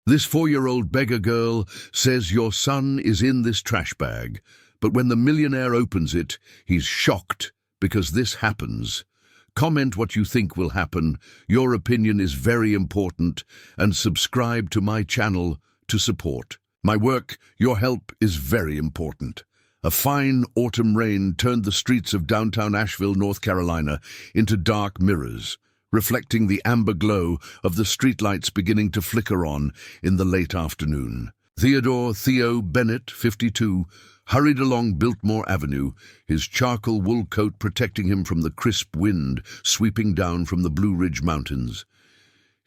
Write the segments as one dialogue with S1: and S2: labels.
S1: This 4-year-old beggar girl says your son is in this trash bag, but when the millionaire opens it, he's shocked because this happens. Comment what you think will happen. Your opinion is very important, and subscribe to my channel to support my work. Your help is very important. A fine autumn rain turned the streets of downtown Asheville, North Carolina, into dark mirrors, reflecting the amber glow of the streetlights beginning to flicker on in the late afternoon. Theo Bennett, 52, hurried along Biltmore Avenue, his charcoal wool coat protecting him from the crisp wind sweeping down from the Blue Ridge Mountains.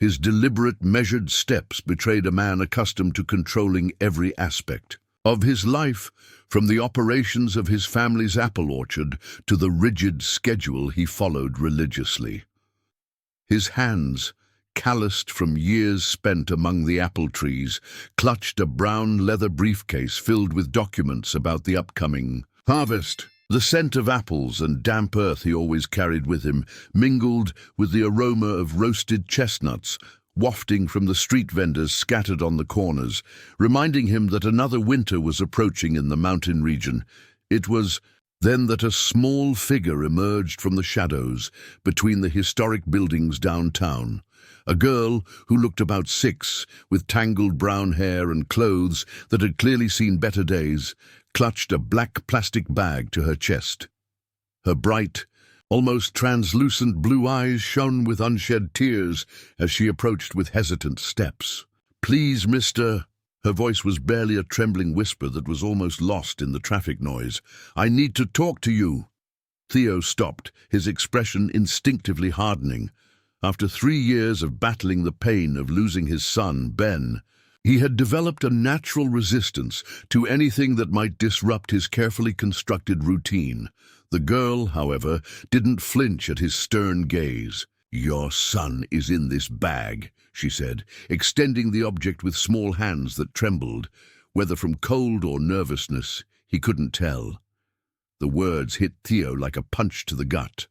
S1: His deliberate, measured steps betrayed a man accustomed to controlling every aspect of his life, from the operations of his family's apple orchard to the rigid schedule he followed religiously. His hands, calloused from years spent among the apple trees, clutched a brown leather briefcase filled with documents about the upcoming harvest. The scent of apples and damp earth he always carried with him mingled with the aroma of roasted chestnuts wafting from the street vendors scattered on the corners, reminding him that another winter was approaching in the mountain region. It was then that a small figure emerged from the shadows between the historic buildings downtown. A girl who looked about 6, with tangled brown hair and clothes that had clearly seen better days, clutched a black plastic bag to her chest. Her bright, almost translucent blue eyes shone with unshed tears as she approached with hesitant steps. "Please, mister," her voice was barely a trembling whisper that was almost lost in the traffic noise. "I need to talk to you." Theo stopped, his expression instinctively hardening. After 3 years of battling the pain of losing his son, Ben, he had developed a natural resistance to anything that might disrupt his carefully constructed routine. The girl, however, didn't flinch at his stern gaze. "Your son is in this bag," she said, extending the object with small hands that trembled. Whether from cold or nervousness, he couldn't tell. The words hit Theo like a punch to the gut.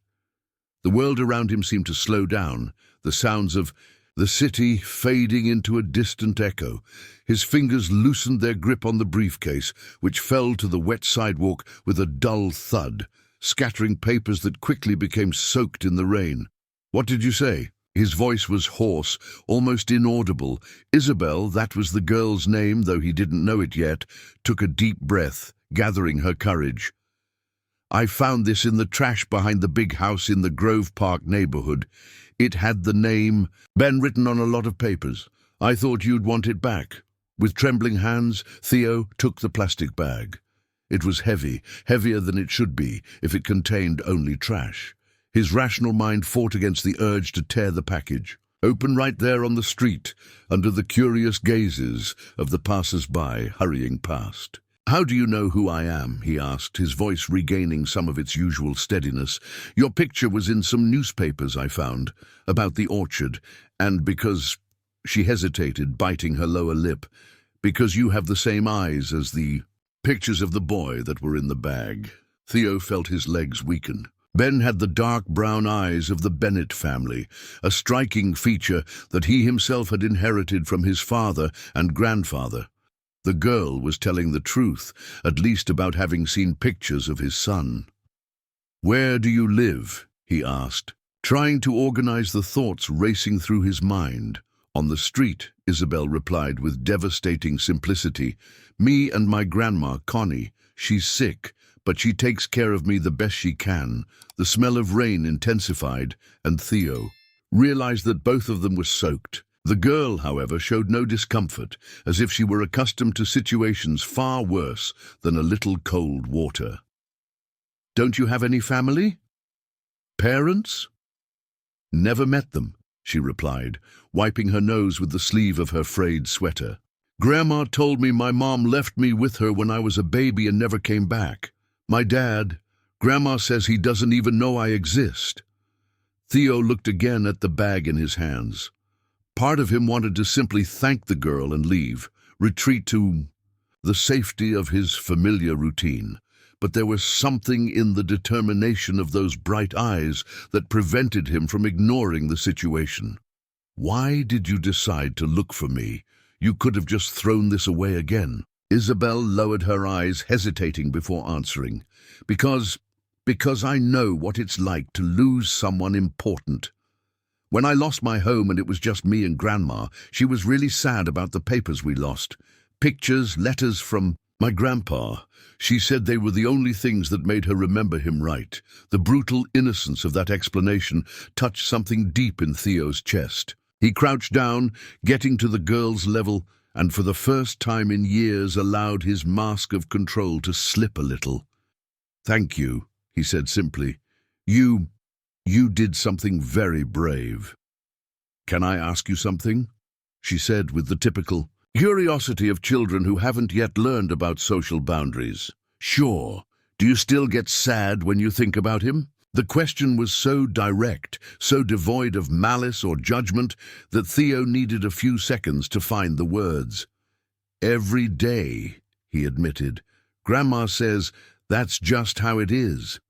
S1: The world around him seemed to slow down, the sounds of the city fading into a distant echo. His fingers loosened their grip on the briefcase, which fell to the wet sidewalk with a dull thud, scattering papers that quickly became soaked in the rain. "What did you say?" His voice was hoarse, almost inaudible. Isabel, that was the girl's name, though he didn't know it yet, took a deep breath, gathering her courage. "I found this in the trash behind the big house in the Grove Park neighborhood. It had the name Ben written on a lot of papers. I thought you'd want it back." With trembling hands, Theo took the plastic bag. It was heavy, heavier than it should be if it contained only trash. His rational mind fought against the urge to tear the package. Open right there on the street, under the curious gazes of the passers-by hurrying past. "How do you know who I am?" he asked, his voice regaining some of its usual steadiness. "Your picture was in some newspapers I found, about the orchard, and because—" She hesitated, biting her lower lip. "Because you have the same eyes as the pictures of the boy that were in the bag." Theo felt his legs weaken. Ben had the dark brown eyes of the Bennett family, a striking feature that he himself had inherited from his father and grandfather. The girl was telling the truth, at least about having seen pictures of his son. "Where do you live?" he asked, trying to organize the thoughts racing through his mind. "On the street," Isabel replied with devastating simplicity. "Me and my grandma, Connie. She's sick, but she takes care of me the best she can." The smell of rain intensified, and Theo realized that both of them were soaked. The girl, however, showed no discomfort, as if she were accustomed to situations far worse than a little cold water. "Don't you have any family? Parents?" "Never met them," she replied, wiping her nose with the sleeve of her frayed sweater. "Grandma told me my mom left me with her when I was a baby and never came back. My dad, Grandma says he doesn't even know I exist." Theo looked again at the bag in his hands. Part of him wanted to simply thank the girl and leave, retreat to the safety of his familiar routine. But there was something in the determination of those bright eyes that prevented him from ignoring the situation. "Why did you decide to look for me? You could have just thrown this away again." Isabel lowered her eyes, hesitating before answering. Because I know what it's like to lose someone important. When I lost my home and it was just me and Grandma, she was really sad about the papers we lost. Pictures, letters from my grandpa. She said they were the only things that made her remember him right. The brutal innocence of that explanation touched something deep in Theo's chest. He crouched down, getting to the girl's level, and for the first time in years allowed his mask of control to slip a little. "Thank you," he said simply. You did something very brave." "Can I ask you something?" she said with the typical curiosity of children who haven't yet learned about social boundaries. "Sure. Do you still get sad when you think about him?" The question was so direct, so devoid of malice or judgment, that Theo needed a few seconds to find the words. "Every day," he admitted. "Grandma says that's just how it is.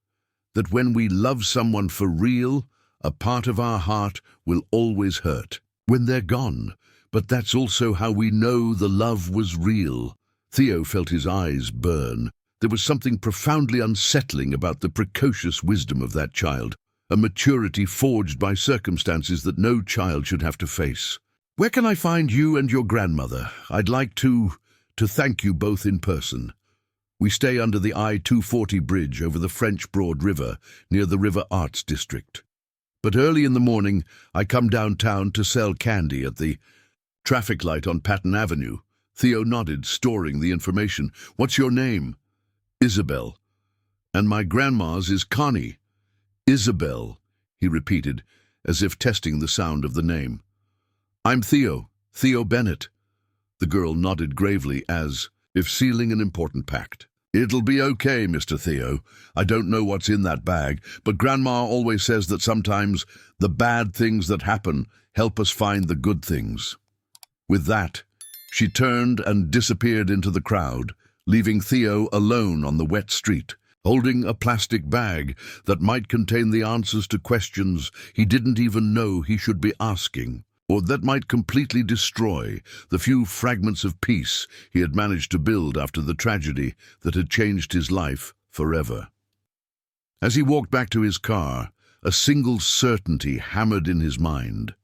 S1: That when we love someone for real, a part of our heart will always hurt when they're gone. But that's also how we know the love was real." Theo felt his eyes burn. There was something profoundly unsettling about the precocious wisdom of that child, a maturity forged by circumstances that no child should have to face. "Where can I find you and your grandmother? I'd like to thank you both in person." "We stay under the I-240 bridge over the French Broad River, near the River Arts District. But early in the morning, I come downtown to sell candy at the traffic light on Patton Avenue." Theo nodded, storing the information. "What's your name?" "Isabel. And my grandma's is Connie." "Isabel," he repeated, as if testing the sound of the name. "I'm Theo Bennett." The girl nodded gravely, as if sealing an important pact. "It'll be okay, Mr. Theo. I don't know what's in that bag, but Grandma always says that sometimes the bad things that happen help us find the good things." With that, she turned and disappeared into the crowd, leaving Theo alone on the wet street, holding a plastic bag that might contain the answers to questions he didn't even know he should be asking, or that might completely destroy the few fragments of peace he had managed to build after the tragedy that had changed his life forever. As he walked back to his car, a single certainty hammered in his mind.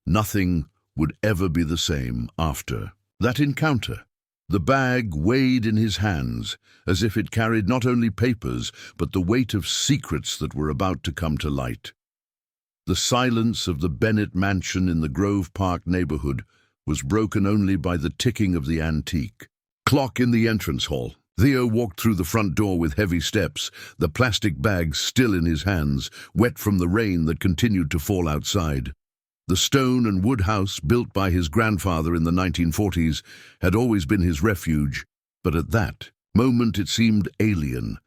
S1: Nothing would ever be the same after that encounter. The bag weighed in his hands, as if it carried not only papers, but the weight of secrets that were about to come to light. The silence of the Bennett mansion in the Grove Park neighborhood was broken only by the ticking of the antique clock in the entrance hall. Theo walked through the front door with heavy steps, the plastic bag still in his hands, wet from the rain that continued to fall outside. The stone and wood house, built by his grandfather in the 1940s, had always been his refuge, but at that moment it seemed alien,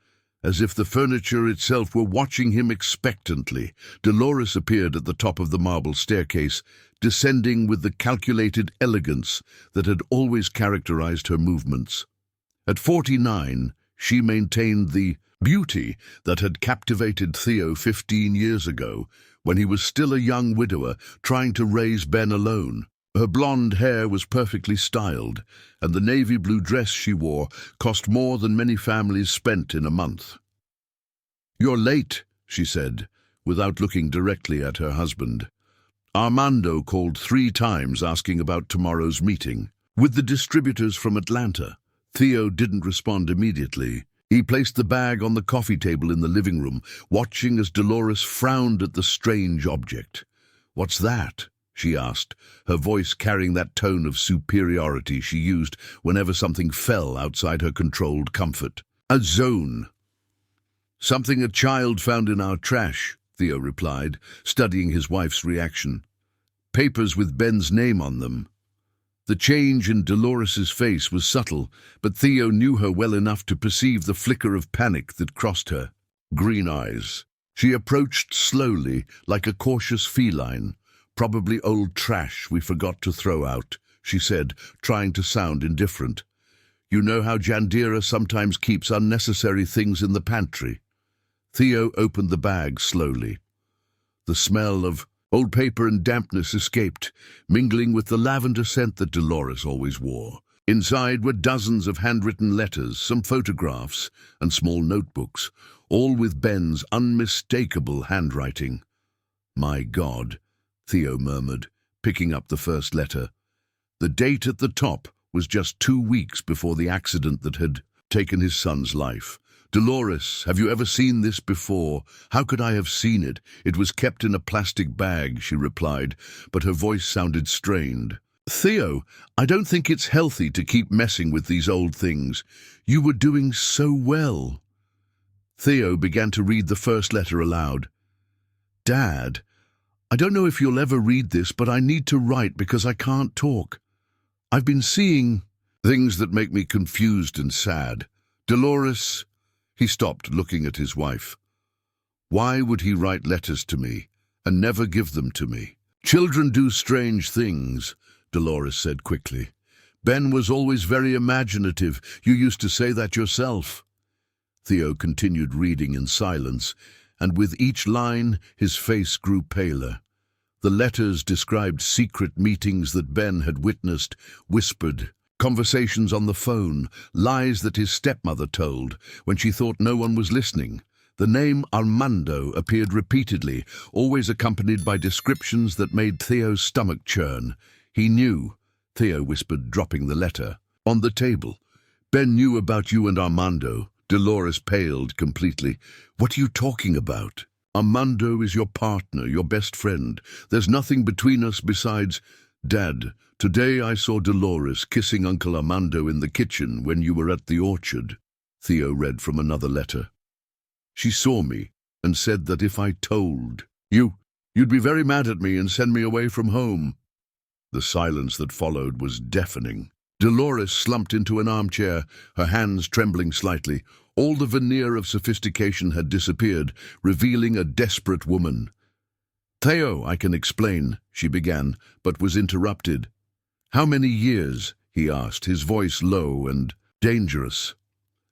S1: as if the furniture itself were watching him expectantly. Dolores appeared at the top of the marble staircase, descending with the calculated elegance that had always characterized her movements. At 49, she maintained the beauty that had captivated Theo 15 years ago, when he was still a young widower trying to raise Ben alone. Her blonde hair was perfectly styled, and the navy blue dress she wore cost more than many families spent in a month. "You're late," she said, without looking directly at her husband. "Armando called 3 times asking about tomorrow's meeting with the distributors from Atlanta." Theo didn't respond immediately. He placed the bag on the coffee table in the living room, watching as Dolores frowned at the strange object. "What's that?" she asked, her voice carrying that tone of superiority she used whenever something fell outside her controlled comfort. "A zone." "Something a child found in our trash," Theo replied, studying his wife's reaction. "Papers with Ben's name on them." The change in Dolores's face was subtle, but Theo knew her well enough to perceive the flicker of panic that crossed her green eyes. She approached slowly, like a cautious feline. "Probably old trash we forgot to throw out," she said, trying to sound indifferent. "You know how Jandira sometimes keeps unnecessary things in the pantry." Theo opened the bag slowly. The smell of Old paper and dampness escaped, mingling with the lavender scent that Dolores always wore. Inside were dozens of handwritten letters, some photographs, and small notebooks, all with Ben's unmistakable handwriting. "My God," Theo murmured, picking up the first letter. The date at the top was just 2 weeks before the accident that had taken his son's life. "Dolores, have you ever seen this before?" "How could I have seen it? It was kept in a plastic bag," she replied, but her voice sounded strained. "Theo, I don't think it's healthy to keep messing with these old things. You were doing so well." Theo began to read the first letter aloud. "Dad, I don't know if you'll ever read this, but I need to write because I can't talk. I've been seeing things that make me confused and sad. Dolores..." He stopped, looking at his wife. Why would he write letters to me and never give them to me? "Children do strange things," Dolores said quickly. "Ben was always very imaginative. You used to say that yourself." Theo continued reading in silence, and with each line his face grew paler. The letters described secret meetings that Ben had witnessed, whispered, conversations on the phone, lies that his stepmother told when she thought no one was listening. The name Armando appeared repeatedly, always accompanied by descriptions that made Theo's stomach churn. "He knew," Theo whispered, dropping the letter. "On the table. Ben knew about you and Armando." Dolores paled completely. "What are you talking about?" "Armando is your partner, your best friend. There's nothing between us besides..." "Dad, today I saw Dolores kissing Uncle Armando in the kitchen when you were at the orchard," Theo read from another letter. "She saw me and said that if I told you'd be very mad at me and send me away from home." The silence that followed was deafening. Dolores slumped into an armchair, her hands trembling slightly. All the veneer of sophistication had disappeared, revealing a desperate woman. "Theo, I can explain," she began, but was interrupted. "How many years?" he asked, his voice low and dangerous.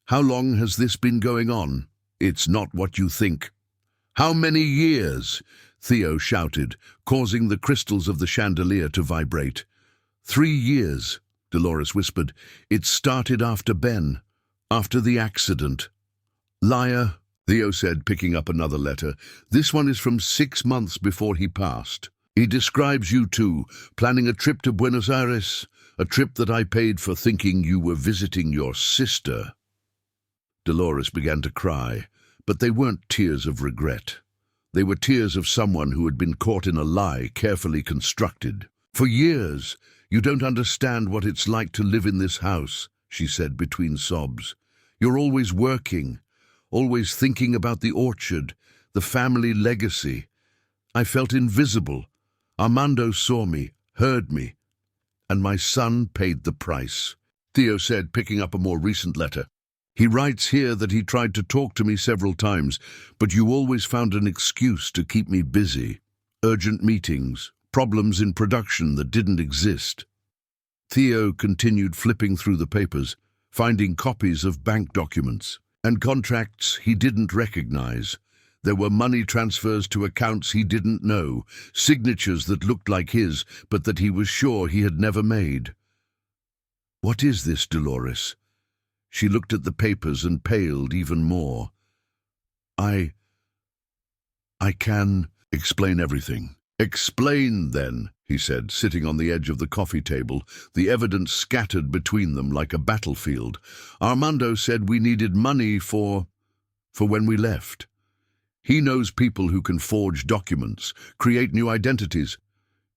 S1: "How long has this been going on? It's not what you think." "How many years?" Theo shouted, causing the crystals of the chandelier to vibrate. 3 years, Dolores whispered. "It started after Ben, after the accident." "Liar," Theo said, picking up another letter. "This one is from 6 months before he passed. He describes you two, planning a trip to Buenos Aires, a trip that I paid for, thinking you were visiting your sister." Dolores began to cry, but they weren't tears of regret. They were tears of someone who had been caught in a lie carefully constructed. "For years, you don't understand what it's like to live in this house," she said between sobs. "You're always working, always thinking about the orchard, the family legacy. I felt invisible. Armando saw me, heard me, and my son paid the price." Theo said, picking up a more recent letter. "He writes here that he tried to talk to me several times, but you always found an excuse to keep me busy. Urgent meetings, problems in production that didn't exist." Theo continued flipping through the papers, finding copies of bank documents and contracts he didn't recognize. There were money transfers to accounts he didn't know, signatures that looked like his, but that he was sure he had never made. "What is this, Dolores?" She looked at the papers and paled even more. I can explain everything." "Explain, then," he said, sitting on the edge of the coffee table, the evidence scattered between them like a battlefield. "Armando said we needed money for when we left. He knows people who can forge documents, create new identities.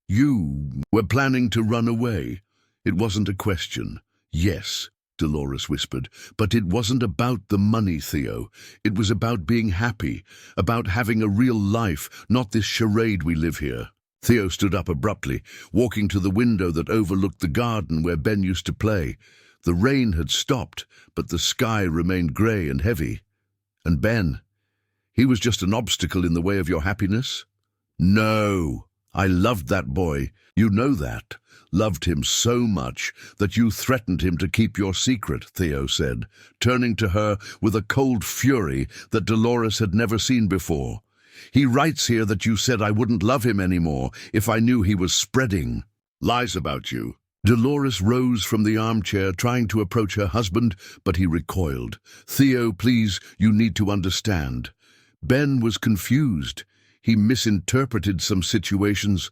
S1: You were planning to run away. It wasn't a question." "Yes," Dolores whispered, "but it wasn't about the money, Theo. It was about being happy, about having a real life, not this charade we live here." Theo stood up abruptly, walking to the window that overlooked the garden where Ben used to play. The rain had stopped, but the sky remained grey and heavy. "And Ben, he was just an obstacle in the way of your happiness?" "No, I loved that boy. You know that. Loved him so much that you threatened him to keep your secret," Theo said, turning to her with a cold fury that Dolores had never seen before. He writes here that you said I wouldn't love him anymore if I knew he was spreading lies about you. Dolores rose from the armchair, trying to approach her husband, but he recoiled. Theo, please, you need to understand. Ben was confused. He misinterpreted some situations.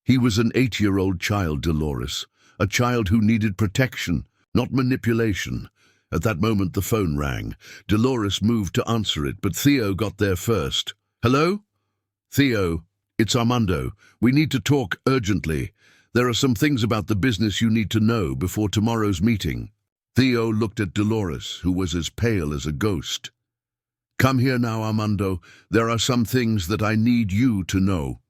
S1: He was an 8-year-old child, Dolores, a child who needed protection, not manipulation. At that moment, the phone rang. Dolores moved to answer it, but Theo got there first. Hello? Theo, it's Armando. We need to talk urgently. There are some things about the business you need to know before tomorrow's meeting. Theo looked at Dolores, who was as pale as a ghost. Come here now, Armando. There are some things that I need you to know.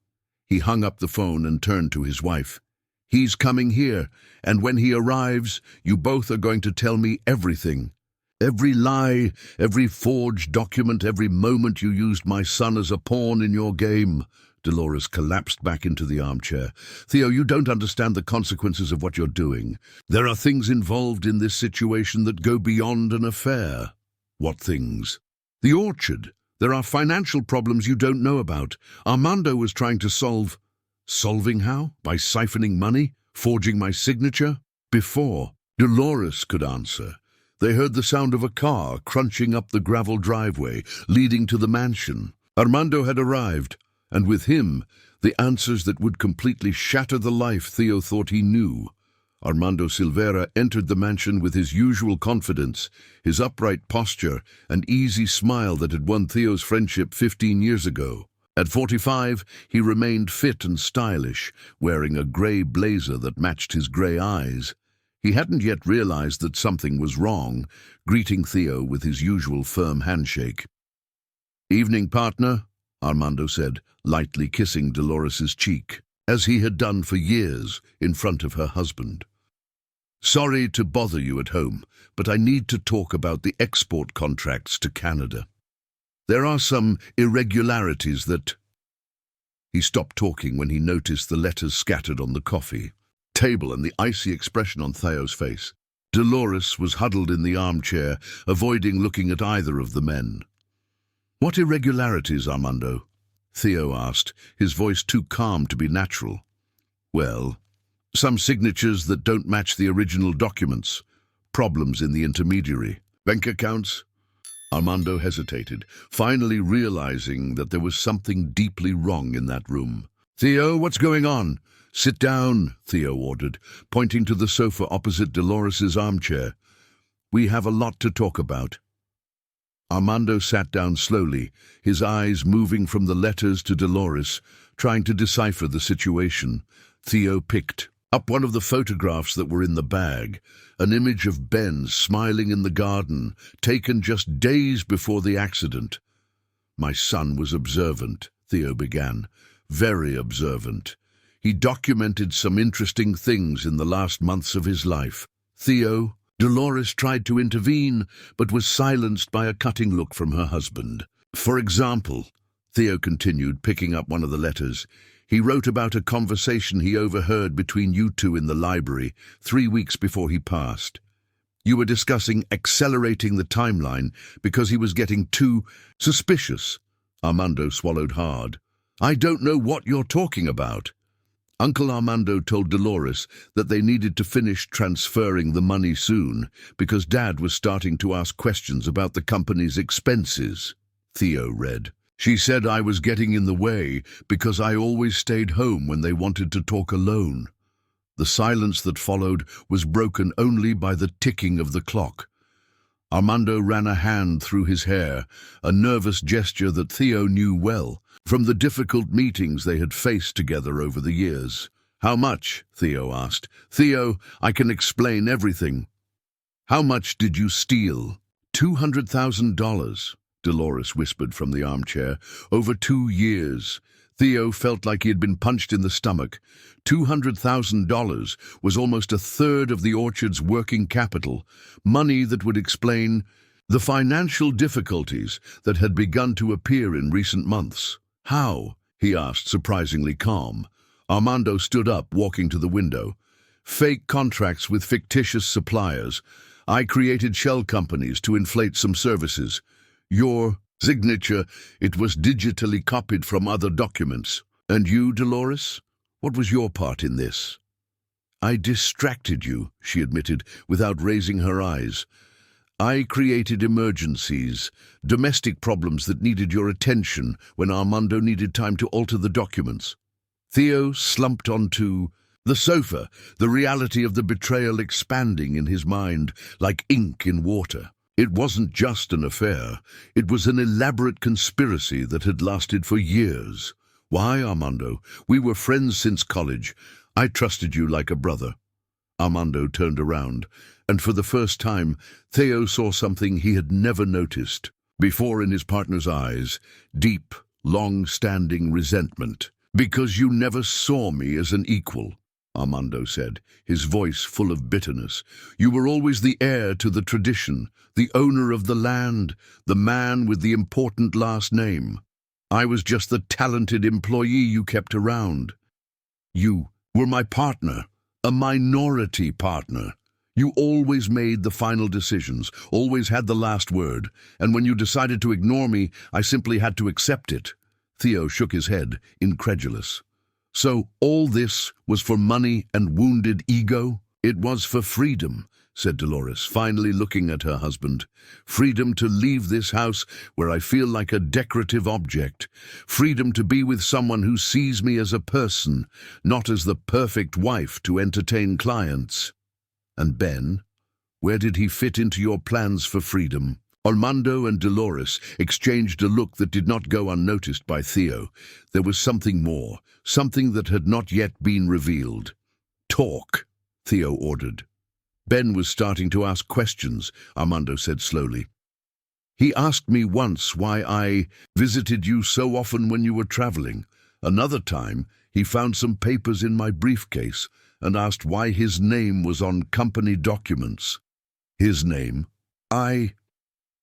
S1: He hung up the phone and turned to his wife. He's coming here, and when he arrives, you both are going to tell me everything. Every lie, every forged document, every moment you used my son as a pawn in your game. Dolores collapsed back into the armchair. Theo, you don't understand the consequences of what you're doing. There are things involved in this situation that go beyond an affair. What things? The orchard. There are financial problems you don't know about. Armando was trying to solve. Solving how? By siphoning money? Forging my signature? Before Dolores could answer, they heard the sound of a car crunching up the gravel driveway leading to the mansion. Armando had arrived, and with him, the answers that would completely shatter the life Theo thought he knew. Armando Silveira entered the mansion with his usual confidence, his upright posture, and easy smile that had won Theo's friendship 15 years ago. At 45, he remained fit and stylish, wearing a grey blazer that matched his grey eyes. He hadn't yet realized that something was wrong, greeting Theo with his usual firm handshake. "Evening, partner," Armando said, lightly kissing Dolores's cheek, as he had done for years in front of her husband. "Sorry to bother you at home, but I need to talk about the export contracts to Canada. There are some irregularities that—" He stopped talking when he noticed the letters scattered on the coffee table and the icy expression on Theo's face. Dolores was huddled in the armchair, avoiding looking at either of the men. "What irregularities, Armando?" Theo asked, his voice too calm to be natural. "Well, some signatures that don't match the original documents, problems in the intermediary, bank accounts." Armando hesitated, finally realizing that there was something deeply wrong in that room. "Theo, what's going on?" "Sit down," Theo ordered, pointing to the sofa opposite Dolores's armchair. "We have a lot to talk about." Armando sat down slowly, his eyes moving from the letters to Dolores, trying to decipher the situation. Theo picked up one of the photographs that were in the bag, an image of Ben smiling in the garden, taken just days before the accident. "My son was observant," Theo began, "very observant. He documented some interesting things in the last months of his life." "Theo," Dolores tried to intervene, but was silenced by a cutting look from her husband. "For example," Theo continued, picking up one of the letters, "he wrote about a conversation he overheard between you two in the library 3 weeks before he passed. You were discussing accelerating the timeline because he was getting too suspicious." Armando swallowed hard. "I don't know what you're talking about." Uncle Armando told Dolores that they needed to finish transferring the money soon because Dad was starting to ask questions about the company's expenses. Theo read, "She said I was getting in the way because I always stayed home when they wanted to talk alone." The silence that followed was broken only by the ticking of the clock. Armando ran a hand through his hair, a nervous gesture that Theo knew well from the difficult meetings they had faced together over the years. "How much?" Theo asked. "Theo, I can explain everything." "How much did you steal?" $200,000, Dolores whispered from the armchair. "Over 2 years. Theo felt like he had been punched in the stomach. $200,000 was almost a third of the orchard's working capital, money that would explain the financial difficulties that had begun to appear in recent months. "How?" he asked, surprisingly calm. Armando stood up, walking to the window. "Fake contracts with fictitious suppliers. I created shell companies to inflate some services. Your Signature, it was digitally copied from other documents. And you, Dolores? What was your part in this? I distracted you, she admitted, without raising her eyes. I created emergencies, domestic problems that needed your attention when Armando needed time to alter the documents. Theo slumped onto the sofa, the reality of the betrayal expanding in his mind like ink in water. It wasn't just an affair. It was an elaborate conspiracy that had lasted for years. Why, Armando? We were friends since college. I trusted you like a brother. Armando turned around, and for the first time, Theo saw something he had never noticed before in his partner's eyes, deep, long-standing resentment. Because you never saw me as an equal, Armando said, his voice full of bitterness. You were always the heir to the tradition, the owner of the land, the man with the important last name. I was just the talented employee you kept around. You were my partner, a minority partner. You always made the final decisions, always had the last word, and when you decided to ignore me, I simply had to accept it. Theo shook his head, incredulous. So all this was for money and wounded ego? It was for freedom, said Dolores, finally looking at her husband. Freedom to leave this house where I feel like a decorative object. Freedom to be with someone who sees me as a person, not as the perfect wife to entertain clients. And Ben? Where did he fit into your plans for freedom? Armando and Dolores exchanged a look that did not go unnoticed by Theo. There was something more, something that had not yet been revealed. Talk, Theo ordered. Ben was starting to ask questions, Armando said slowly. He asked me once why I visited you so often when you were traveling. Another time, he found some papers in my briefcase and asked why his name was on company documents. His name?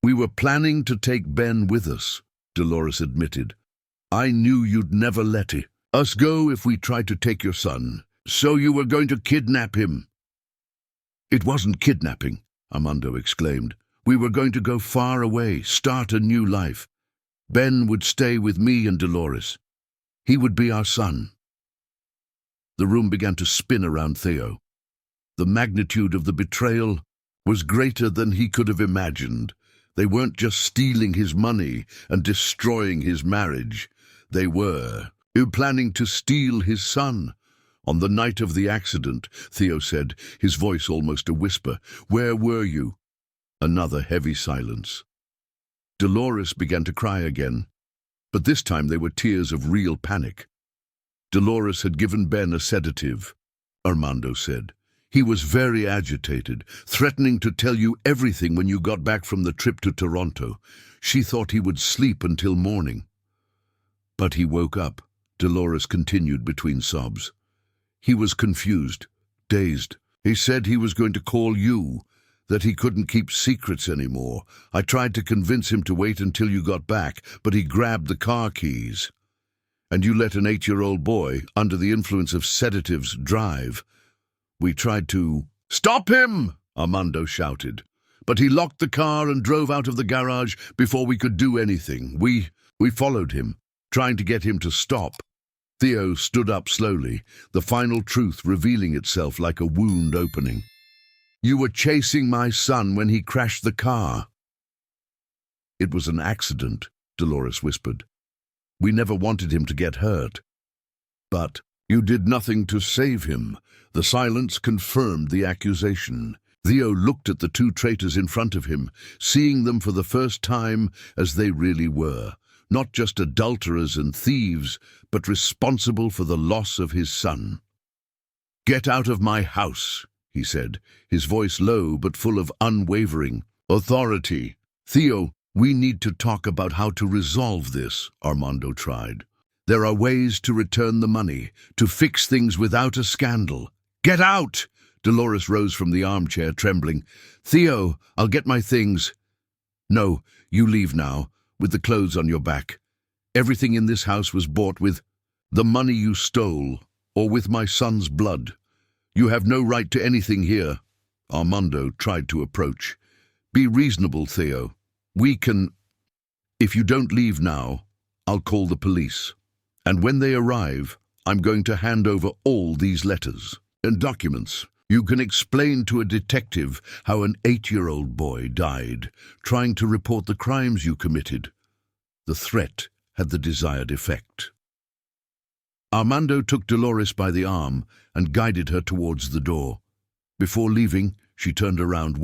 S1: We were planning to take Ben with us, Dolores admitted. I knew you'd never let us go if we tried to take your son, so you were going to kidnap him. It wasn't kidnapping, Armando exclaimed. We were going to go far away, start a new life. Ben would stay with me and Dolores. He would be our son. The room began to spin around Theo. The magnitude of the betrayal was greater than he could have imagined. They weren't just stealing his money and destroying his marriage. They were planning to steal his son. On the night of the accident, Theo said, his voice almost a whisper, "Where were you?" Another heavy silence. Dolores began to cry again, but this time they were tears of real panic. Dolores had given Ben a sedative, Armando said. He was very agitated, threatening to tell you everything when you got back from the trip to Toronto. She thought he would sleep until morning. But he woke up, Dolores continued between sobs. He was confused, dazed. He said he was going to call you, that he couldn't keep secrets anymore. I tried to convince him to wait until you got back, but he grabbed the car keys. And you let an 8-year-old boy, under the influence of sedatives, drive. We tried to stop him, Armando shouted. But he locked the car and drove out of the garage before we could do anything. We followed him, trying to get him to stop. Theo stood up slowly, the final truth revealing itself like a wound opening. You were chasing my son when he crashed the car. It was an accident, Dolores whispered. We never wanted him to get hurt. But you did nothing to save him. The silence confirmed the accusation. Theo looked at the two traitors in front of him, seeing them for the first time as they really were. Not just adulterers and thieves, but responsible for the loss of his son. Get out of my house, he said, his voice low but full of unwavering authority. Theo, we need to talk about how to resolve this, Armando tried. There are ways to return the money, to fix things without a scandal. Get out! Dolores rose from the armchair, trembling. Theo, I'll get my things. No, you leave now, with the clothes on your back. Everything in this house was bought with the money you stole, or with my son's blood. You have no right to anything here. Armando tried to approach. Be reasonable, Theo. We can... If you don't leave now, I'll call the police. And when they arrive, I'm going to hand over all these letters and documents. You can explain to a detective how an 8-year-old boy died trying to report the crimes you committed. The threat had the desired effect. Armando took Dolores by the arm and guided her towards the door. Before leaving, she turned around.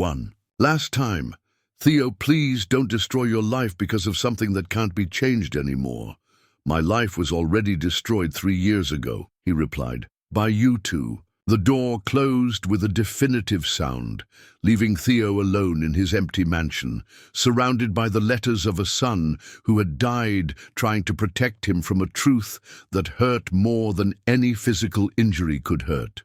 S1: Last time, Theo, please don't destroy your life because of something that can't be changed anymore. My life was already destroyed 3 years ago, he replied, by you two. The door closed with a definitive sound, leaving Theo alone in his empty mansion, surrounded by the letters of a son who had died trying to protect him from a truth that hurt more than any physical injury could hurt.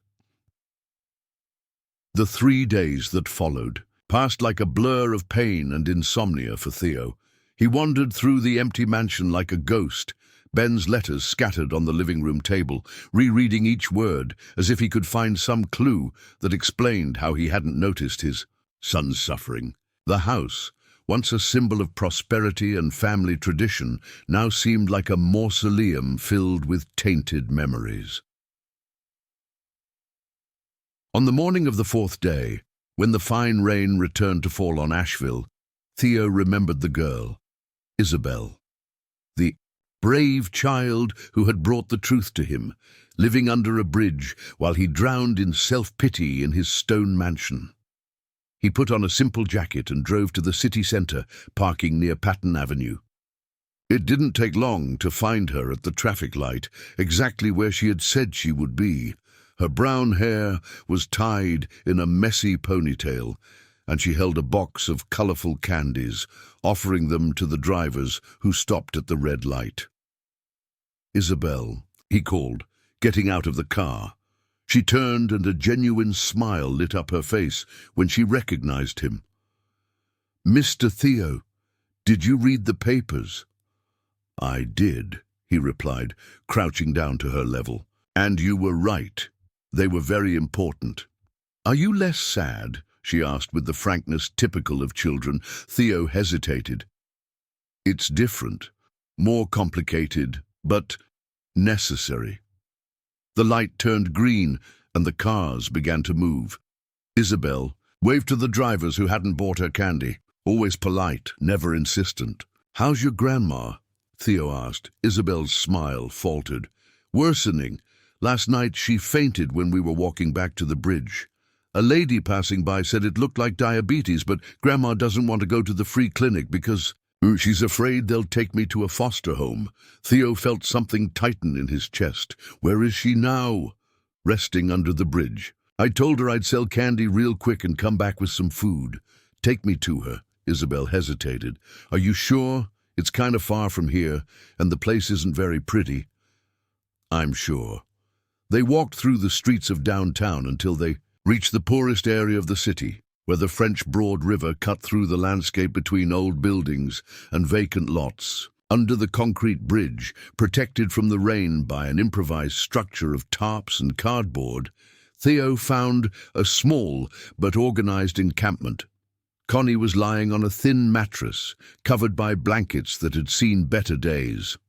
S1: The 3 days that followed passed like a blur of pain and insomnia for Theo. He wandered through the empty mansion like a ghost, Ben's letters scattered on the living room table, rereading each word as if he could find some clue that explained how he hadn't noticed his son's suffering. The house, once a symbol of prosperity and family tradition, now seemed like a mausoleum filled with tainted memories. On the morning of the 4th day, when the fine rain returned to fall on Asheville, Theo remembered the girl, Isabel, the brave child who had brought the truth to him, living under a bridge while he drowned in self-pity in his stone mansion. He put on a simple jacket and drove to the city center, parking near Patton Avenue. It didn't take long to find her at the traffic light, exactly where she had said she would be. Her brown hair was tied in a messy ponytail, and she held a box of colorful candies, offering them to the drivers who stopped at the red light. Isabel, he called, getting out of the car. She turned and a genuine smile lit up her face when she recognized him. "Mr. Theo, did you read the papers?" "I did," he replied, crouching down to her level. "And you were right. They were very important." "Are you less sad?" she asked with the frankness typical of children. Theo hesitated. "It's different, more complicated, but necessary." The light turned green and the cars began to move. Isabel waved to the drivers who hadn't bought her candy, always polite, never insistent. "How's your grandma?" Theo asked. Isabel's smile faltered. "Worsening. Last night she fainted when we were walking back to the bridge. A lady passing by said it looked like diabetes, but Grandma doesn't want to go to the free clinic because she's afraid they'll take me to a foster home." Theo felt something tighten in his chest. "Where is she now?" "Resting under the bridge. I told her I'd sell candy real quick and come back with some food. Take me to her." Isabel hesitated. "Are you sure? It's kind of far from here, and the place isn't very pretty." "I'm sure." They walked through the streets of downtown until they reached the poorest area of the city, where the French Broad River cut through the landscape between old buildings and vacant lots. Under the concrete bridge, protected from the rain by an improvised structure of tarps and cardboard, Theo found a small but organized encampment. Connie was lying on a thin mattress, covered by blankets that had seen better days.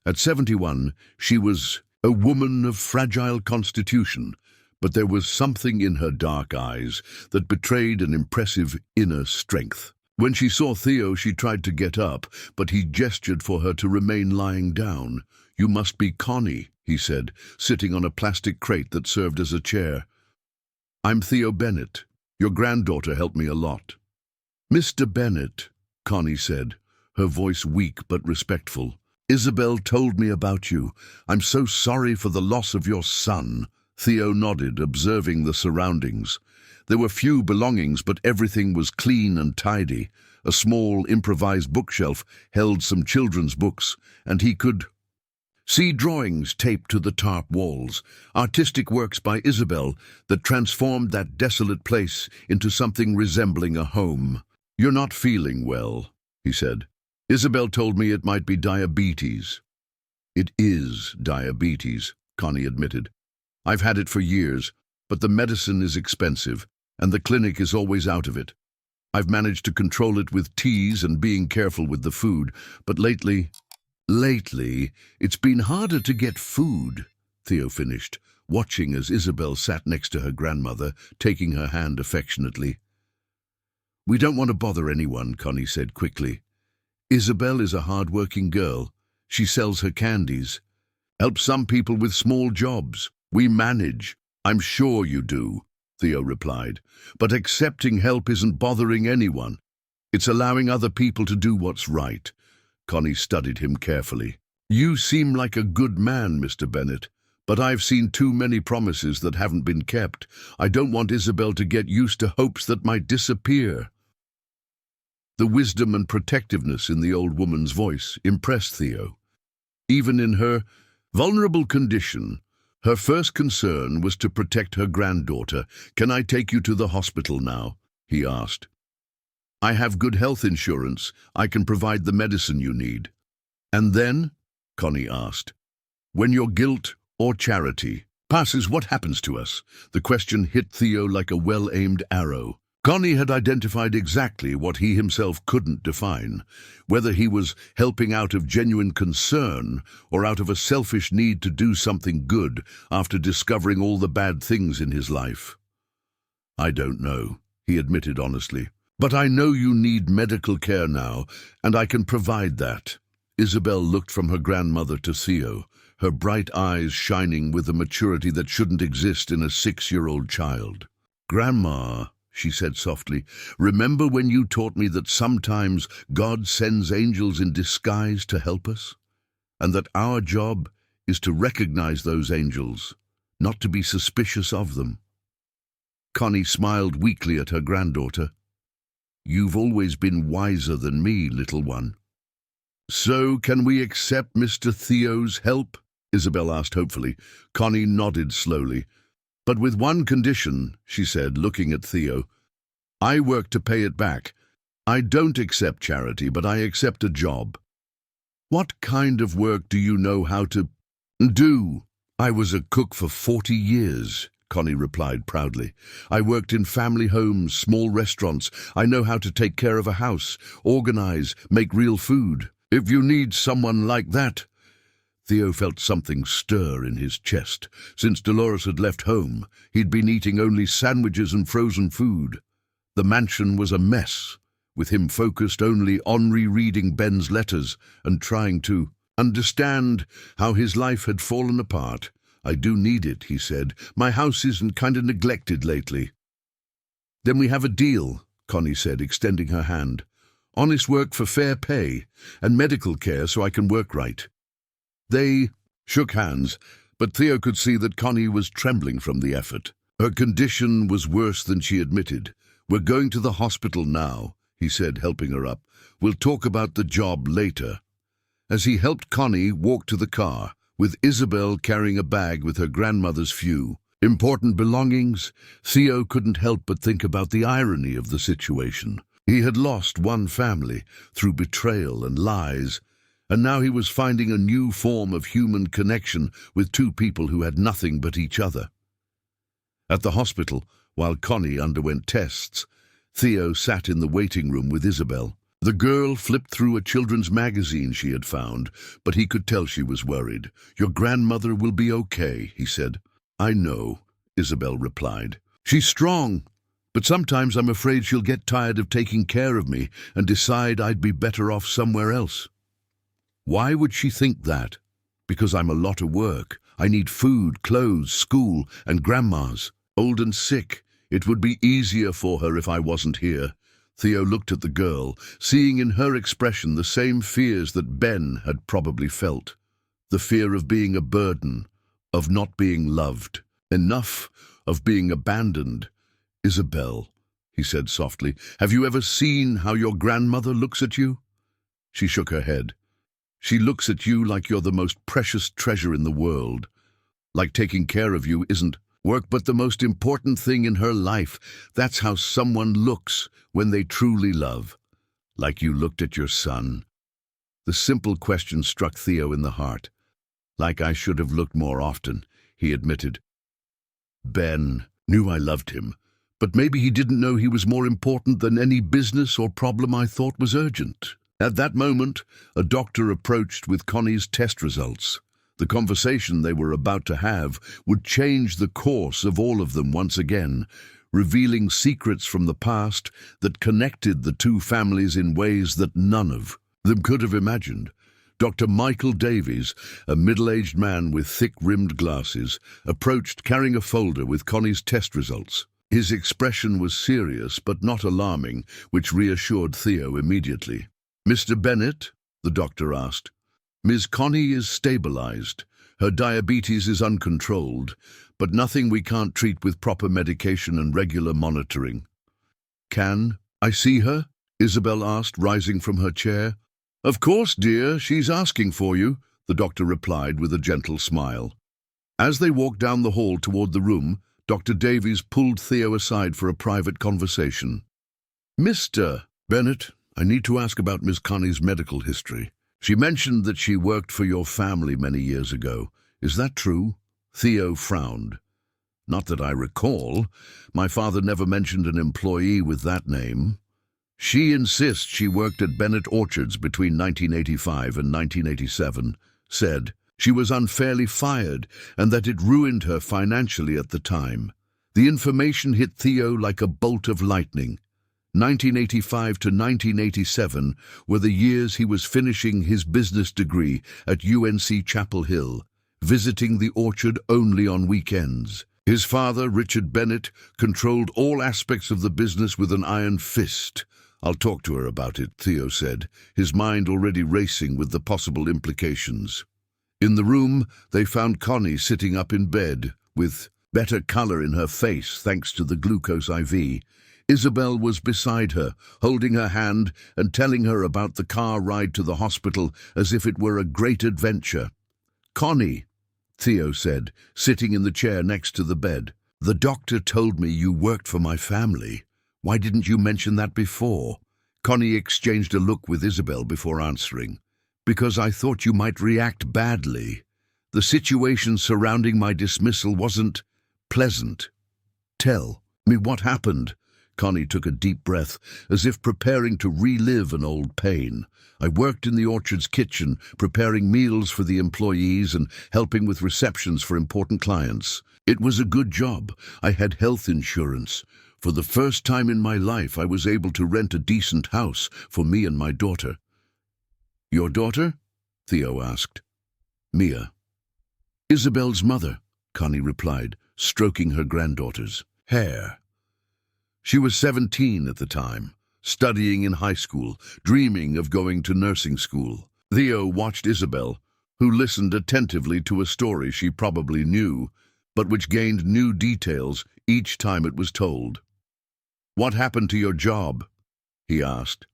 S1: At 71, she was a woman of fragile constitution, but there was something in her dark eyes that betrayed an impressive inner strength. When she saw Theo, she tried to get up, but he gestured for her to remain lying down. "You must be Connie," he said, sitting on a plastic crate that served as a chair. "I'm Theo Bennett. Your granddaughter helped me a lot." "Mr. Bennett," Connie said, her voice weak but respectful. "Isabel told me about you. I'm so sorry for the loss of your son." Theo nodded, observing the surroundings. There were few belongings, but everything was clean and tidy. A small, improvised bookshelf held some children's books, and he could see drawings taped to the tarp walls, artistic works by Isabel that transformed that desolate place into something resembling a home. "You're not feeling well," he said. "Isabel told me it might be diabetes." "It is diabetes," Connie admitted. "I've had it for years, but the medicine is expensive, and the clinic is always out of it. I've managed to control it with teas and being careful with the food, but lately, it's been harder to get food, Theo finished, watching as Isabel sat next to her grandmother, taking her hand affectionately. We don't want to bother anyone, Connie said quickly. Isabel is a hard-working girl. She sells her candies. Helps some people with small jobs. We manage. I'm sure you do, Theo replied. But accepting help isn't bothering anyone. It's allowing other people to do what's right. Connie studied him carefully. You seem like a good man, Mr. Bennet, but I've seen too many promises that haven't been kept. I don't want Isabel to get used to hopes that might disappear. The wisdom and protectiveness in the old woman's voice impressed Theo. Even in her vulnerable condition, her first concern was to protect her granddaughter. Can I take you to the hospital now? He asked. I have good health insurance. I can provide the medicine you need. And then? Connie asked. When your guilt or charity passes, what happens to us? The question hit Theo like a well-aimed arrow. Connie had identified exactly what he himself couldn't define, whether he was helping out of genuine concern or out of a selfish need to do something good after discovering all the bad things in his life. I don't know, he admitted honestly. But I know you need medical care now, and I can provide that. Isabel looked from her grandmother to Theo, her bright eyes shining with a maturity that shouldn't exist in a 6-year-old child. Grandma, she said softly, remember when you taught me that sometimes God sends angels in disguise to help us? And that our job is to recognize those angels, not to be suspicious of them. Connie smiled weakly at her granddaughter. You've always been wiser than me, little one. So can we accept Mr. Theo's help? Isabel asked hopefully. Connie nodded slowly. But with one condition, she said, looking at Theo. I work to pay it back. I don't accept charity, but I accept a job. What kind of work do you know how to do? I was a cook for 40 years, Connie replied proudly. I worked in family homes, small restaurants. I know how to take care of a house, organize, make real food. If you need someone like that. Theo felt something stir in his chest. Since Dolores had left home, he'd been eating only sandwiches and frozen food. The mansion was a mess, with him focused only on rereading Ben's letters and trying to understand how his life had fallen apart. I do need it, he said. My house isn't kind of neglected lately. Then we have a deal, Connie said, extending her hand. Honest work for fair pay, and medical care so I can work right. They shook hands, but Theo could see that Connie was trembling from the effort. Her condition was worse than she admitted. We're going to the hospital now, he said, helping her up. We'll talk about the job later. As he helped Connie walk to the car, with Isabel carrying a bag with her grandmother's few important belongings, Theo couldn't help but think about the irony of the situation. He had lost one family through betrayal and lies, and now he was finding a new form of human connection with two people who had nothing but each other. At the hospital, while Connie underwent tests, Theo sat in the waiting room with Isabel. The girl flipped through a children's magazine she had found, but he could tell she was worried. Your grandmother will be okay, he said. I know, Isabel replied. She's strong, but sometimes I'm afraid she'll get tired of taking care of me and decide I'd be better off somewhere else. Why would she think that? Because I'm a lot of work. I need food, clothes, school, and grandma's old and sick. It would be easier for her if I wasn't here. Theo looked at the girl, seeing in her expression the same fears that Ben had probably felt. The fear of being a burden, of not being loved, enough of being abandoned. Isabel, he said softly, have you ever seen how your grandmother looks at you? She shook her head. She looks at you like you're the most precious treasure in the world. Like taking care of you isn't work but the most important thing in her life. That's how someone looks when they truly love. Like you looked at your son. The simple question struck Theo in the heart. Like I should have looked more often, he admitted. Ben knew I loved him, But maybe he didn't know he was more important than any business or problem I thought was urgent. At that moment, a doctor approached with Connie's test results. The conversation they were about to have would change the course of all of them once again, revealing secrets from the past that connected the two families in ways that none of them could have imagined. Dr. Michael Davies, a middle-aged man with thick-rimmed glasses, approached carrying a folder with Connie's test results. His expression was serious but not alarming, which reassured Theo immediately. "Mr. Bennett?" the doctor asked. "Ms. Connie is stabilized. Her diabetes is uncontrolled, but nothing we can't treat with proper medication and regular monitoring." "Can I see her?" Isabel asked, rising from her chair. "Of course, dear, she's asking for you," the doctor replied with a gentle smile. As they walked down the hall toward the room, Dr. Davies pulled Theo aside for a private conversation. "Mr. Bennett, I need to ask about Miss Connie's medical history. She mentioned that she worked for your family many years ago. Is that true?" Theo frowned. "Not that I recall. My father never mentioned an employee with that name. She insists she worked at Bennett Orchards between 1985 and 1987, said she was unfairly fired and that it ruined her financially at the time." The information hit Theo like a bolt of lightning. 1985 to 1987 were the years he was finishing his business degree at UNC Chapel Hill, visiting the orchard only on weekends. His father, Richard Bennett, controlled all aspects of the business with an iron fist. "I'll talk to her about it," Theo said, his mind already racing with the possible implications. In the room, they found Connie sitting up in bed, with better color in her face thanks to the glucose IV. Isabel was beside her, holding her hand and telling her about the car ride to the hospital as if it were a great adventure. "Connie," Theo said, sitting in the chair next to the bed, "the doctor told me you worked for my family. Why didn't you mention that before?" Connie exchanged a look with Isabel before answering. "Because I thought you might react badly. The situation surrounding my dismissal wasn't pleasant." "Tell me what happened." Connie took a deep breath, as if preparing to relive an old pain. "I worked in the orchard's kitchen, preparing meals for the employees and helping with receptions for important clients. It was a good job. I had health insurance. For the first time in my life, I was able to rent a decent house for me and my daughter." "Your daughter?" Theo asked. "Mia." "Isabel's mother," Connie replied, stroking her granddaughter's hair. She was 17 at the time, studying in high school, dreaming of going to nursing school. Theo watched Isabel, who listened attentively to a story she probably knew, but which gained new details each time it was told. "What happened to your job?" he asked.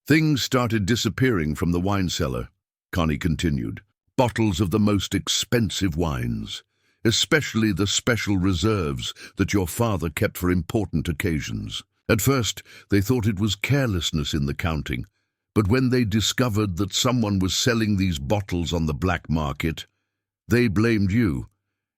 S1: "Things started disappearing from the wine cellar," Connie continued. "Bottles of the most expensive wines, especially the special reserves that your father kept for important occasions. At first, they thought it was carelessness in the counting, but when they discovered that someone was selling these bottles on the black market, they blamed you.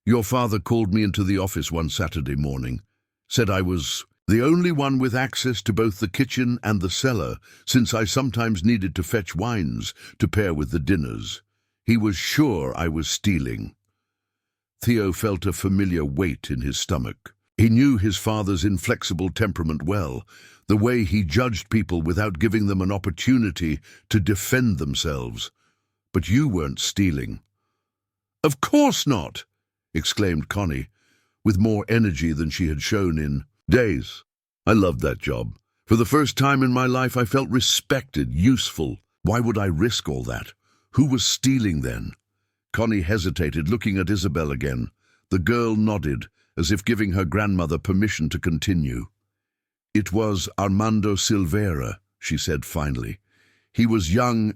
S1: Your father called me into the office one Saturday morning, said I was the only one with access to both the kitchen and the cellar, since I sometimes needed to fetch wines to pair with the dinners. He was sure I was stealing." Theo felt a familiar weight in his stomach. He knew his father's inflexible temperament well, the way he judged people without giving them an opportunity to defend themselves. "But you weren't stealing." "Of course not!" exclaimed Connie, with more energy than she had shown in days. "I loved that job. For the first time in my life, I felt respected, useful. Why would I risk all that? Who was stealing then?" Connie hesitated, looking at Isabel again. The girl nodded, as if giving her grandmother permission to continue. "It was Armando Silveira," she said finally. "He was young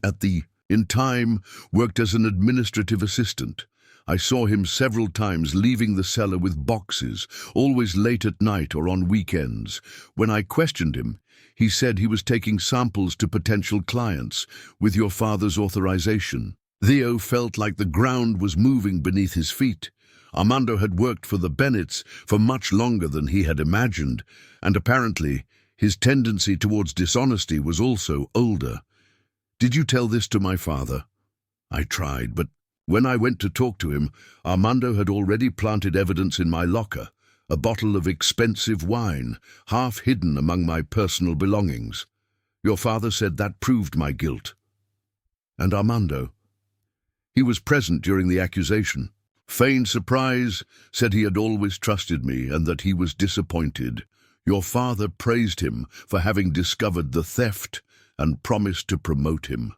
S1: in time, worked as an administrative assistant. I saw him several times leaving the cellar with boxes, always late at night or on weekends. When I questioned him, he said he was taking samples to potential clients, with your father's authorization." Theo felt like the ground was moving beneath his feet. Armando had worked for the Bennets for much longer than he had imagined, and apparently his tendency towards dishonesty was also older. "Did you tell this to my father?" I tried, but when I went to talk to him, Armando had already planted evidence in my locker, a bottle of expensive wine, half hidden among my personal belongings. Your father said that proved my guilt. And Armando? He was present during the accusation. Feigned surprise, said he had always trusted me and that he was disappointed. Your father praised him for having discovered the theft and promised to promote him.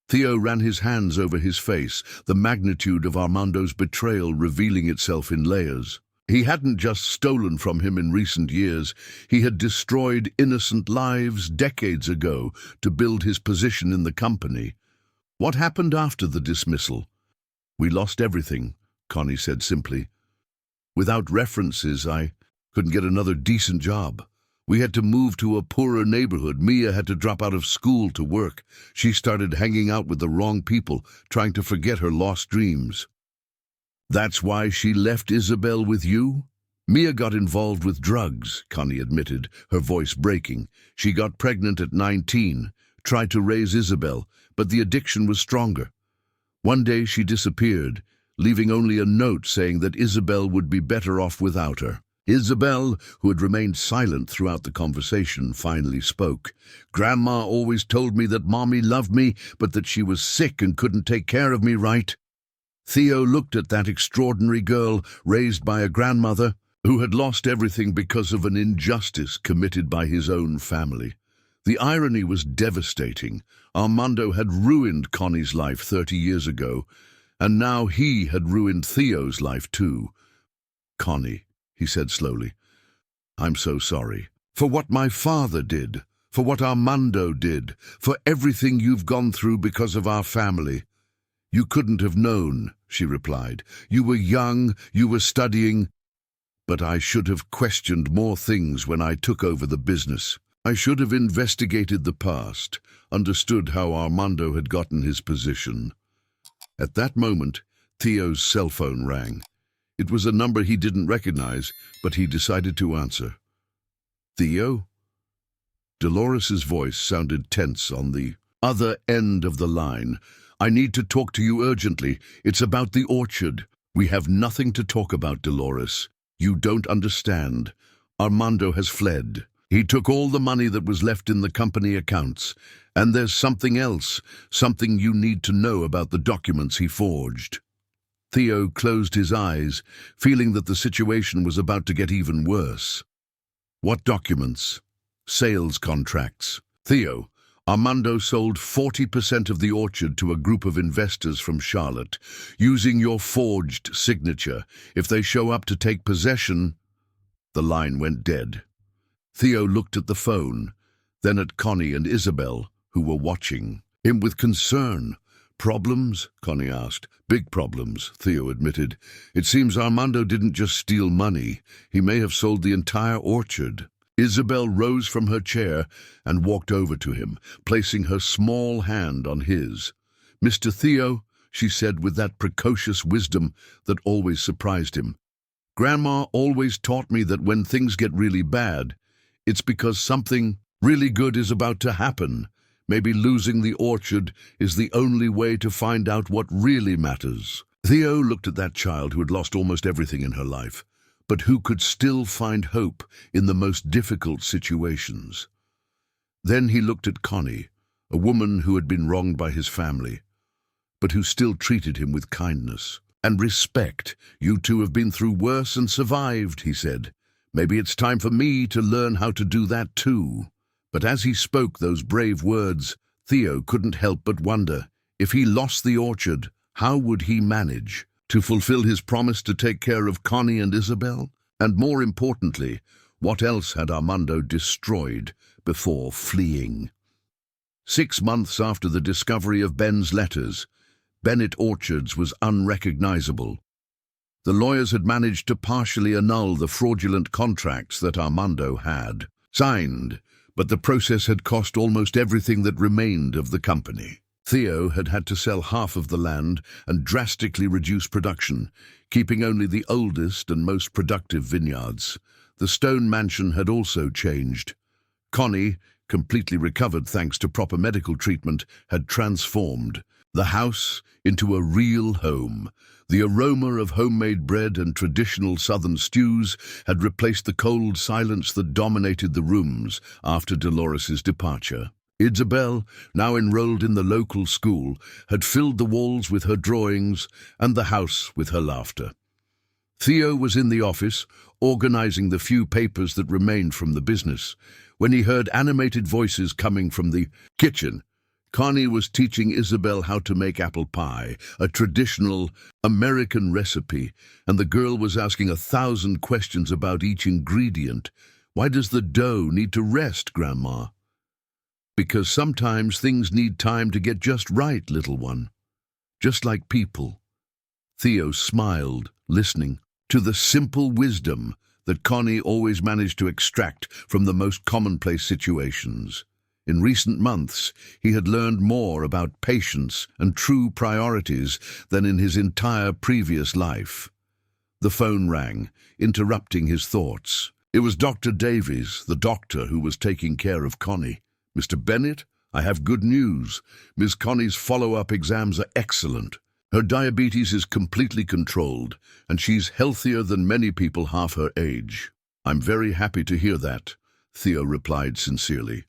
S1: Theo ran his hands over his face, the magnitude of Armando's betrayal revealing itself in layers. He hadn't just stolen from him in recent years, he had destroyed innocent lives decades ago to build his position in the company. What happened after the dismissal? We lost everything, Connie said simply. Without references, I couldn't get another decent job. We had to move to a poorer neighborhood. Mia had to drop out of school to work. She started hanging out with the wrong people, trying to forget her lost dreams. That's why she left Isabel with you? Mia got involved with drugs, Connie admitted, her voice breaking. She got pregnant at 19, tried to raise Isabel, but the addiction was stronger. One day she disappeared, leaving only a note saying that Isabel would be better off without her. Isabel, who had remained silent throughout the conversation, finally spoke. Grandma always told me that Mommy loved me, but that she was sick and couldn't take care of me right. Theo looked at that extraordinary girl raised by a grandmother who had lost everything because of an injustice committed by his own family. The irony was devastating. Armando had ruined Connie's life 30 years ago, and now he had ruined Theo's life too. Connie, he said slowly, I'm so sorry. For what my father did, for what Armando did, for everything you've gone through because of our family. You couldn't have known, she replied. You were young, you were studying, but I should have questioned more things when I took over the business. I should have investigated the past, understood how Armando had gotten his position. At that moment, Theo's cell phone rang. It was a number he didn't recognize, but he decided to answer. Theo? Dolores's voice sounded tense on the other end of the line. I need to talk to you urgently. It's about the orchard. We have nothing to talk about, Dolores. You don't understand. Armando has fled. He took all the money that was left in the company accounts. And there's something else, something you need to know about the documents he forged. Theo closed his eyes, feeling that the situation was about to get even worse. What documents? Sales contracts. Theo, Armando sold 40% of the orchard to a group of investors from Charlotte, using your forged signature. If they show up to take possession... The line went dead. Theo looked at the phone, then at Connie and Isabel, who were watching him with concern. Problems? Connie asked. Big problems, Theo admitted. It seems Armando didn't just steal money. He may have sold the entire orchard. Isabel rose from her chair and walked over to him, placing her small hand on his. Mr. Theo, she said with that precocious wisdom that always surprised him. Grandma always taught me that when things get really bad, it's because something really good is about to happen. Maybe losing the orchard is the only way to find out what really matters. Theo looked at that child who had lost almost everything in her life, but who could still find hope in the most difficult situations. Then he looked at Connie, a woman who had been wronged by his family, but who still treated him with kindness and respect. You two have been through worse and survived, he said. Maybe it's time for me to learn how to do that too. But as he spoke those brave words, Theo couldn't help but wonder, if he lost the orchard, how would he manage to fulfill his promise to take care of Connie and Isabel? And more importantly, what else had Armando destroyed before fleeing? 6 months after the discovery of Ben's letters, Bennett Orchards was unrecognizable. The lawyers had managed to partially annul the fraudulent contracts that Armando had signed, but the process had cost almost everything that remained of the company. Theo had had to sell half of the land and drastically reduce production, keeping only the oldest and most productive vineyards. The stone mansion had also changed. Connie, completely recovered thanks to proper medical treatment, had transformed the house into a real home. The aroma of homemade bread and traditional southern stews had replaced the cold silence that dominated the rooms after Dolores's departure. Isabel, now enrolled in the local school, had filled the walls with her drawings and the house with her laughter. Theo was in the office, organizing the few papers that remained from the business, when he heard animated voices coming from the kitchen. Connie was teaching Isabel how to make apple pie, a traditional American recipe, and the girl was asking 1,000 questions about each ingredient. "Why does the dough need to rest, Grandma?" "Because sometimes things need time to get just right, little one. Just like people." Theo smiled, listening to the simple wisdom that Connie always managed to extract from the most commonplace situations. In recent months, he had learned more about patience and true priorities than in his entire previous life. The phone rang, interrupting his thoughts. It was Dr. Davies, the doctor who was taking care of Connie. "Mr. Bennett, I have good news. Miss Connie's follow-up exams are excellent. Her diabetes is completely controlled, and she's healthier than many people half her age." "I'm very happy to hear that," Theo replied sincerely.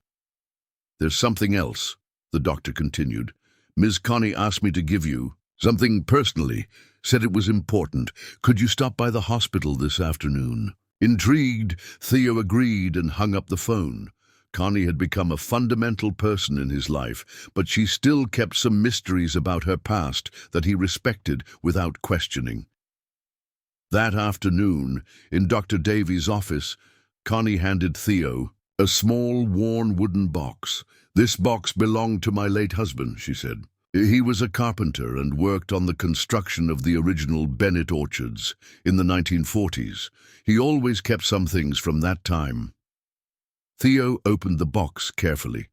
S1: "There's something else," the doctor continued. "Ms. Connie asked me to give you something personally, said it was important. Could you stop by the hospital this afternoon?" Intrigued, Theo agreed and hung up the phone. Connie had become a fundamental person in his life, but she still kept some mysteries about her past that he respected without questioning. That afternoon, in Dr. Davies' office, Connie handed Theo a small, worn wooden box. "This box belonged to my late husband," she said. "He was a carpenter and worked on the construction of the original Bennett orchards in the 1940s. He always kept some things from that time." Theo opened the box carefully.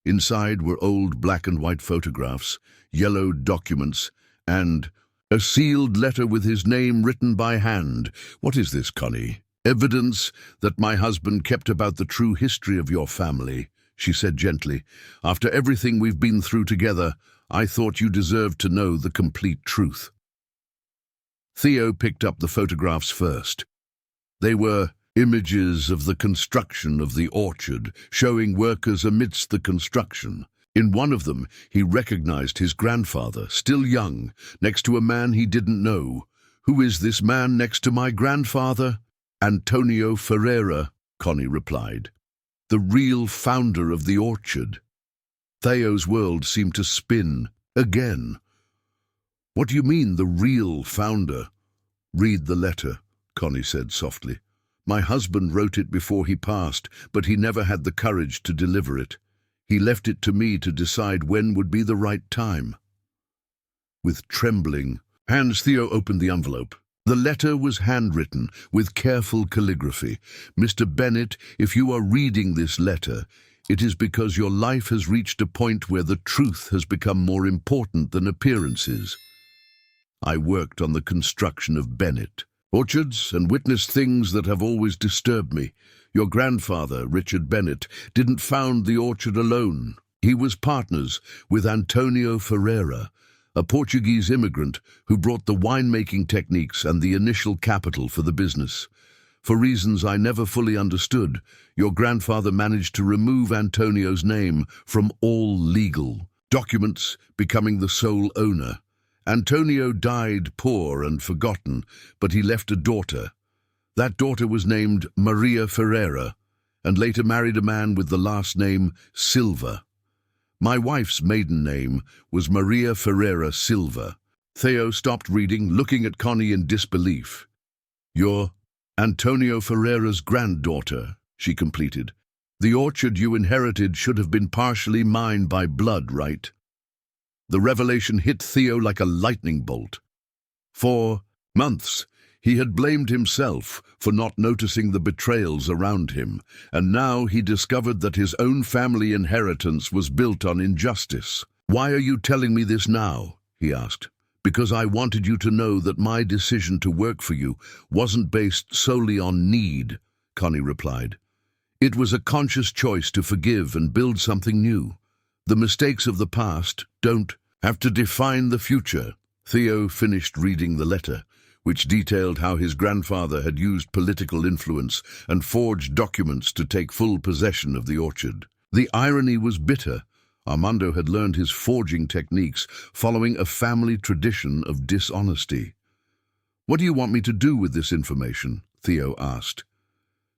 S1: Inside were old black-and-white photographs, yellowed documents, and a sealed letter with his name written by hand. "What is this, Connie?" "Evidence that my husband kept about the true history of your family," she said gently. "After everything we've been through together, I thought you deserved to know the complete truth." Theo picked up the photographs first. They were images of the construction of the orchard, showing workers amidst the construction. In one of them, he recognized his grandfather, still young, next to a man he didn't know. "Who is this man next to my grandfather?" "Antonio Ferreira," Connie replied. "The real founder of the orchard." Theo's world seemed to spin again. "What do you mean, the real founder?" "Read the letter," Connie said softly. "My husband wrote it before he passed, but he never had the courage to deliver it. He left it to me to decide when would be the right time." With trembling hands, Theo opened the envelope. The letter was handwritten with careful calligraphy. "Mr. Bennett, if you are reading this letter, it is because your life has reached a point where the truth has become more important than appearances. I worked on the construction of Bennett orchards and witnessed things that have always disturbed me. Your grandfather, Richard Bennett, didn't found the orchard alone. He was partners with Antonio Ferreira, a Portuguese immigrant who brought the winemaking techniques and the initial capital for the business. For reasons I never fully understood, your grandfather managed to remove Antonio's name from all legal documents, becoming the sole owner. Antonio died poor and forgotten, but he left a daughter. That daughter was named Maria Ferreira, and later married a man with the last name Silva. My wife's maiden name was Maria Ferreira Silva." Theo stopped reading, looking at Connie in disbelief. "You're Antonio Ferreira's granddaughter," she completed. "The orchard you inherited should have been partially mine by blood, right?" The revelation hit Theo like a lightning bolt. For months, he had blamed himself for not noticing the betrayals around him, and now he discovered that his own family inheritance was built on injustice. "Why are you telling me this now?" he asked. Because I wanted you to know that my decision to work for you wasn't based solely on need, Connie replied. It was a conscious choice to forgive and build something new. The mistakes of the past don't have to define the future. Theo finished reading the letter, which detailed how his grandfather had used political influence and forged documents to take full possession of the orchard. The irony was bitter. Armando had learned his forging techniques following a family tradition of dishonesty. "What do you want me to do with this information?" Theo asked.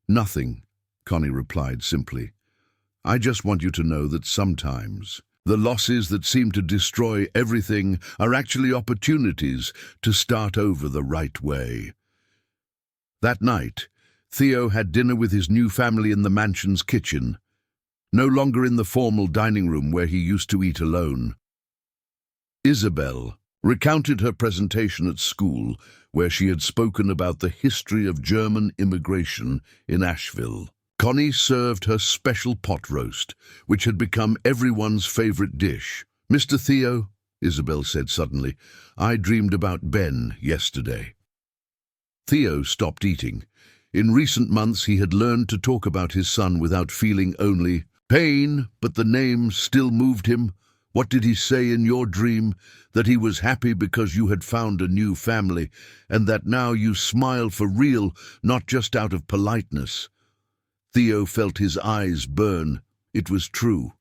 S1: "Nothing," Connie replied simply. "I just want you to know that sometimes the losses that seem to destroy everything are actually opportunities to start over the right way." That night, Theo had dinner with his new family in the mansion's kitchen, no longer in the formal dining room where he used to eat alone. Isabel recounted her presentation at school, where she had spoken about the history of German immigration in Asheville. Connie served her special pot roast, which had become everyone's favorite dish. "Mr. Theo," Isabel said suddenly, "I dreamed about Ben yesterday." Theo stopped eating. In recent months he had learned to talk about his son without feeling only pain, but the name still moved him. "What did he say in your dream? That he was happy because you had found a new family, and that now you smile for real, not just out of politeness." Theo felt his eyes burn. It was true.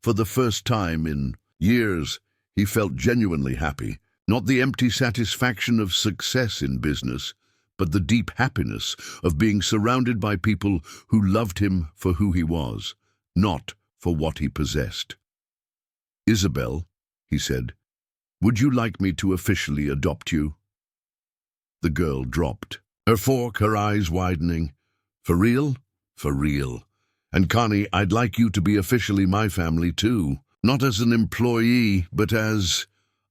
S1: For the first time in years, he felt genuinely happy. Not the empty satisfaction of success in business, but the deep happiness of being surrounded by people who loved him for who he was, not for what he possessed. "Isabel," he said, "would you like me to officially adopt you?" The girl dropped, her fork, her eyes widening. "For real?" "For real. And Connie, I'd like you to be officially my family too. Not as an employee, but as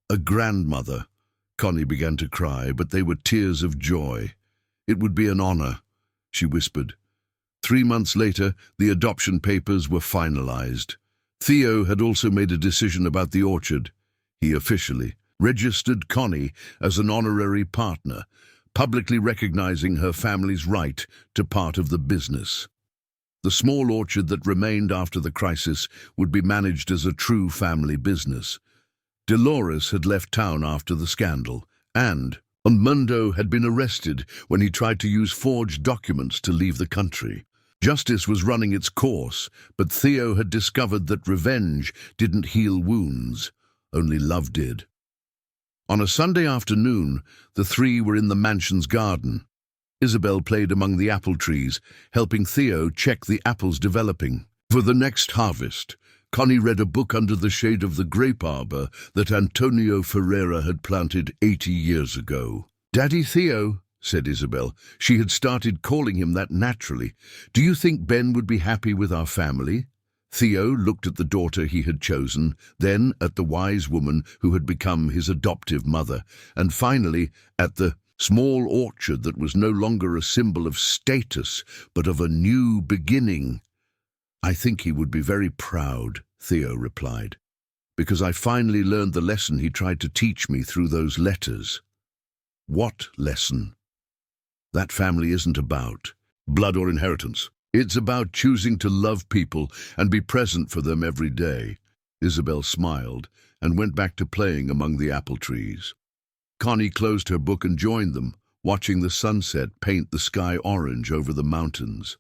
S1: a grandmother." Connie began to cry, but they were tears of joy. "It would be an honor," she whispered. 3 months later, the adoption papers were finalized. Theo had also made a decision about the orchard. He officially registered Connie as an honorary partner, publicly recognizing her family's right to part of the business. The small orchard that remained after the crisis would be managed as a true family business. Dolores had left town after the scandal, and Armando had been arrested when he tried to use forged documents to leave the country. Justice was running its course, but Theo had discovered that revenge didn't heal wounds, only love did. On a Sunday afternoon, the three were in the mansion's garden. Isabel played among the apple trees, helping Theo check the apples developing. For the next harvest, Connie read a book under the shade of the grape arbor that Antonio Ferreira had planted 80 years ago. "Daddy Theo," said Isabel. She had started calling him that naturally. "Do you think Ben would be happy with our family?" Theo looked at the daughter he had chosen, then at the wise woman who had become his adoptive mother, and finally at the small orchard that was no longer a symbol of status, but of a new beginning. "I think he would be very proud," Theo replied, "because I finally learned the lesson he tried to teach me through those letters." "What lesson?" "That family isn't about blood or inheritance. It's about choosing to love people and be present for them every day." Isabel smiled and went back to playing among the apple trees. Connie closed her book and joined them, watching the sunset paint the sky orange over the mountains.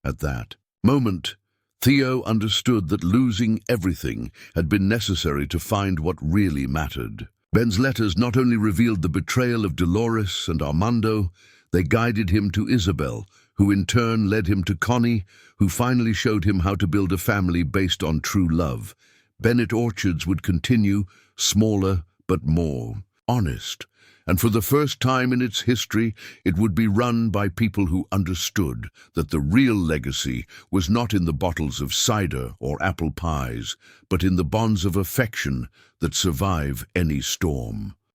S1: At that moment, Theo understood that losing everything had been necessary to find what really mattered. Ben's letters not only revealed the betrayal of Dolores and Armando, they guided him to Isabel, who in turn led him to Connie, who finally showed him how to build a family based on true love. Bennett Orchards would continue, smaller but more honest, and for the first time in its history, it would be run by people who understood that the real legacy was not in the bottles of cider or apple pies, but in the bonds of affection that survive any storm.